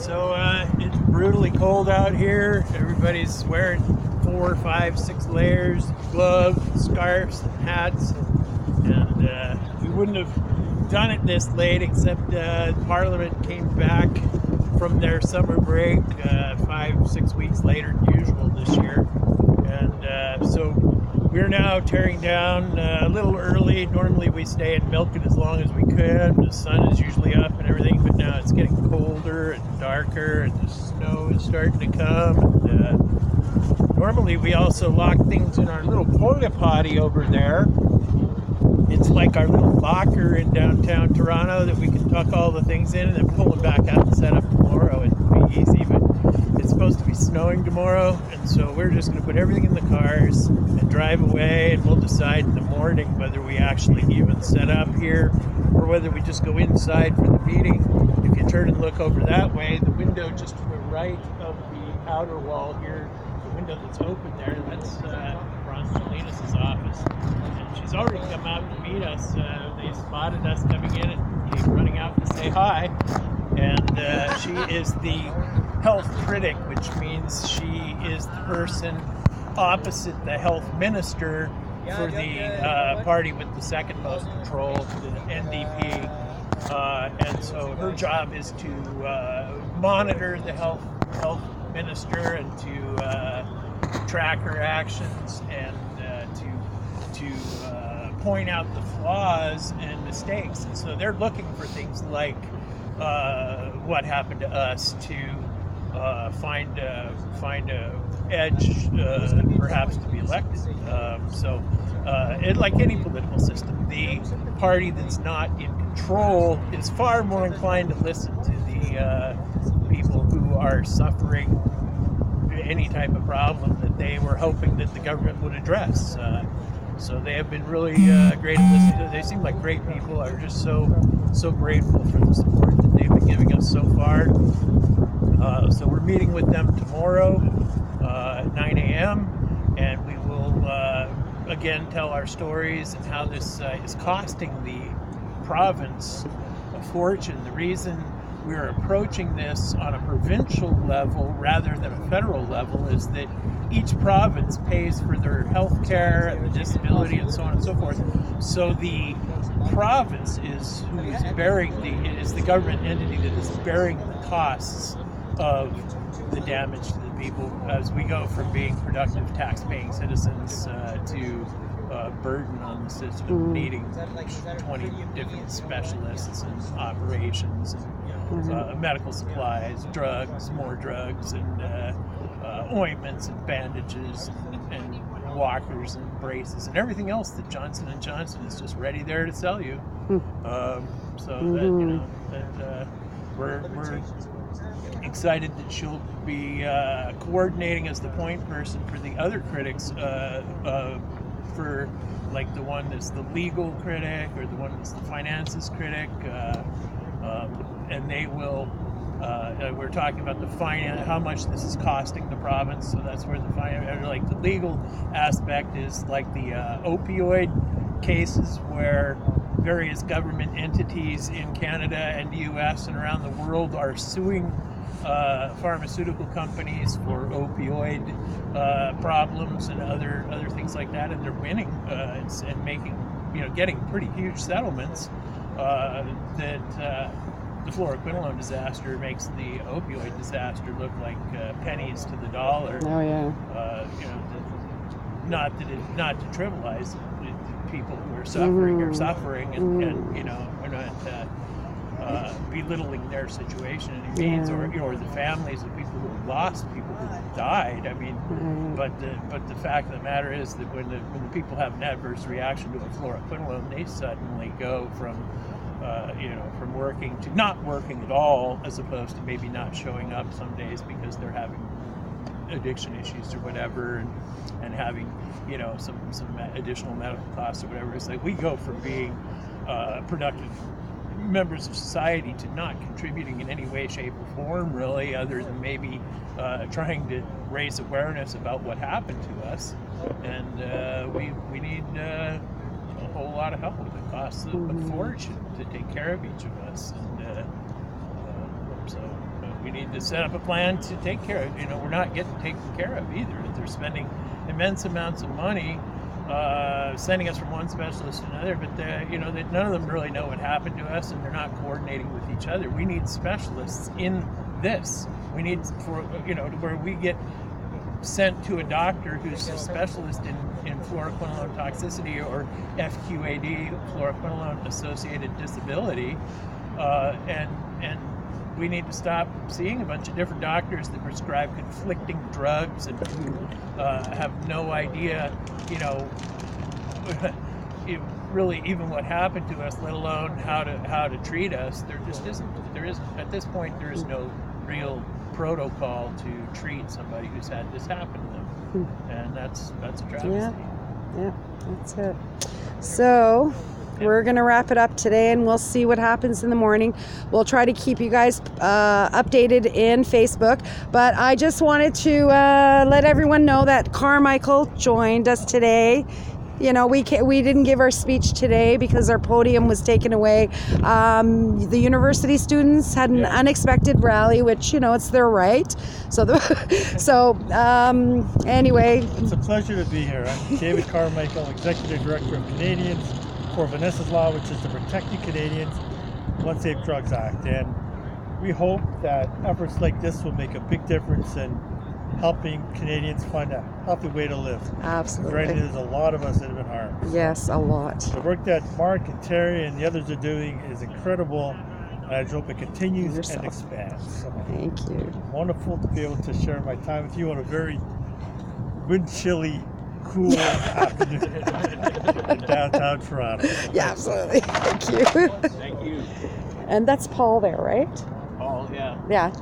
So it's brutally cold out here. Everybody's wearing 4, 5, 6 layers, gloves, scarves, and hats. And we wouldn't have done it this late except Parliament came back from their summer break 5, 6 weeks later than usual this year. And so we're now tearing down a little early. Normally we stay and milk it as long as we could. The sun is usually up and everything, but now it's getting colder and darker and the snow is starting to come. And, normally we also lock things in our little porta potty over there. It's like our little locker in downtown Toronto that we can tuck all the things in and then pull them back out and set up tomorrow. It'll be easy, but it's supposed to be snowing tomorrow, and so we're just going to put everything in the cars and drive away, and we'll decide in the morning whether we actually even set up here or whether we just go inside for the meeting. If you turn and look over that way, the window just to the right of the outer wall here, the window that's open there, that's Franz office. And she's already come out to meet us. They spotted us coming in and came running out to say hi. And she is the health critic, which means she is the person opposite the health minister for the party with the second most control, the NDP. And so her job is to monitor the health minister and to track her actions and to point out the flaws and mistakes. And so they're looking for things like what happened to us to find a edge, perhaps to be elected. Like any political system, the party that's not in control is far more inclined to listen to the people who are suffering any type of problem that they were hoping that the government would address. So they have been really great at listening to. They seem like great people. I'm just so grateful for the support that they've been giving us so far. So we're meeting with them tomorrow at 9 a.m. and we will again tell our stories and how this is costing the province a fortune. The reason we're approaching this on a provincial level rather than a federal level is that each province pays for their health care and the disability and so on and so forth. So the province is the government entity that is bearing the costs of the damage to the people as we go from being productive tax-paying citizens to burden on the system, needing 20 different specialists and operations and medical supplies, drugs, more drugs, and ointments and bandages and walkers and braces and everything else that Johnson & Johnson is just ready there to sell you. We're excited that she'll be coordinating as the point person for the other critics, for like the one that's the legal critic or the one that's the finances critic, and they will. We're talking about how much this is costing the province. So that's where the legal aspect is like the opioid cases where various government entities in Canada and the U.S. and around the world are suing pharmaceutical companies for opioid problems and other things like that, and they're winning and making getting pretty huge settlements. The fluoroquinolone disaster makes the opioid disaster look like pennies to the dollar. Oh yeah. Not to trivialize it, people who are suffering are suffering, and we're not belittling their situation any means, or the families of people who have lost people who have died. I mean, but the fact of the matter is that when the people have an adverse reaction to a fluoroquinolone, they suddenly go from working to not working at all, as opposed to maybe not showing up some days because they're having addiction issues or whatever, and having some additional medical costs or whatever. It's like we go from being productive members of society to not contributing in any way, shape, or form, really, other than maybe trying to raise awareness about what happened to us. And we need a whole lot of help. It costs a fortune to take care of each of us. And so We need to set up a plan to take care of. We're not getting taken care of either. They're spending immense amounts of money sending us from one specialist to another, but none of them really know what happened to us, and they're not coordinating with each other. We need specialists in this. We need where we get sent to a doctor who's a specialist in fluoroquinolone toxicity or FQAD, fluoroquinolone associated disability, and we need to stop seeing a bunch of different doctors that prescribe conflicting drugs and who have no idea, really even what happened to us, let alone how to treat us. There isn't at this point. There is no real protocol to treat somebody who's had this happen to them, and that's a travesty. Yeah, that's it. So we're going to wrap it up today, and we'll see what happens in the morning. We'll try to keep you guys updated in Facebook. But I just wanted to let everyone know that Carmichael joined us today. We didn't give our speech today because our podium was taken away. The university students had an unexpected rally, which it's their right. Anyway, it's a pleasure to be here. I'm David Carmichael, Executive Director of Canadians for Vanessa's Law, which is the Protecting Canadians One Safe Drugs Act, and we hope that efforts like this will make a big difference in helping Canadians find a healthy way to live. Absolutely. Right, there's a lot of us that have been harmed. Yes, a lot. The work that Mark and Terry and the others are doing is incredible, and I hope it continues and expands. So, thank you. Wonderful to be able to share my time with you on a very wind chilly, cool afternoon in downtown Toronto. Yeah, absolutely. Thank you. Thank you. And that's Paul there, right? Paul, yeah. Yeah.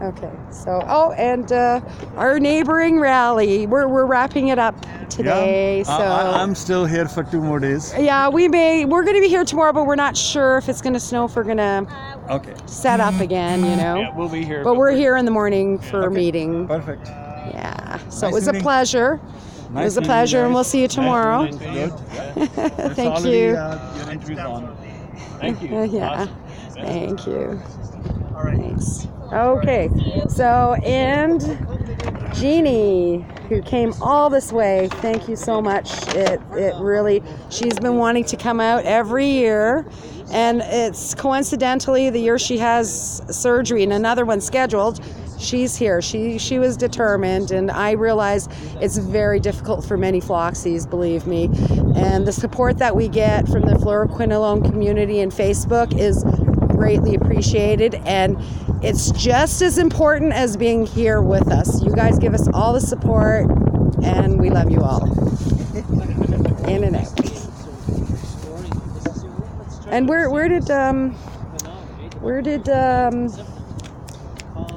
Okay. So, and our neighboring rally, we're wrapping it up today. Yeah, so I'm still here for 2 more days. Yeah, we're going to be here tomorrow, but we're not sure if it's going to snow. If we're going to set up again, Yeah, we'll be here. But we're here in the morning for a meeting. Perfect. Yeah. So Nice it was a meeting. pleasure. Nice It was a meeting pleasure, you and guys. we'll see you tomorrow. Nice meeting you. It's Thank already, you. your interview's on. Thank you. Yeah. Awesome. Thank you. All right. Thanks. Okay, so, and Jeannie, who came all this way, thank you so much. It really, she's been wanting to come out every year, and it's coincidentally the year she has surgery and another one scheduled, she's here. She was determined, and I realize it's very difficult for many Floxies, believe me, and the support that we get from the fluoroquinolone community and Facebook is greatly appreciated, and it's just as important as being here with us. You guys give us all the support, and we love you all. In and out. And where did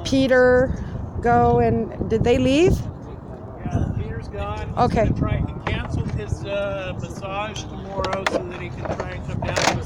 Peter go, and did they leave? Yeah, Peter's gone. Okay. He canceled his massage tomorrow so that he can try and come down to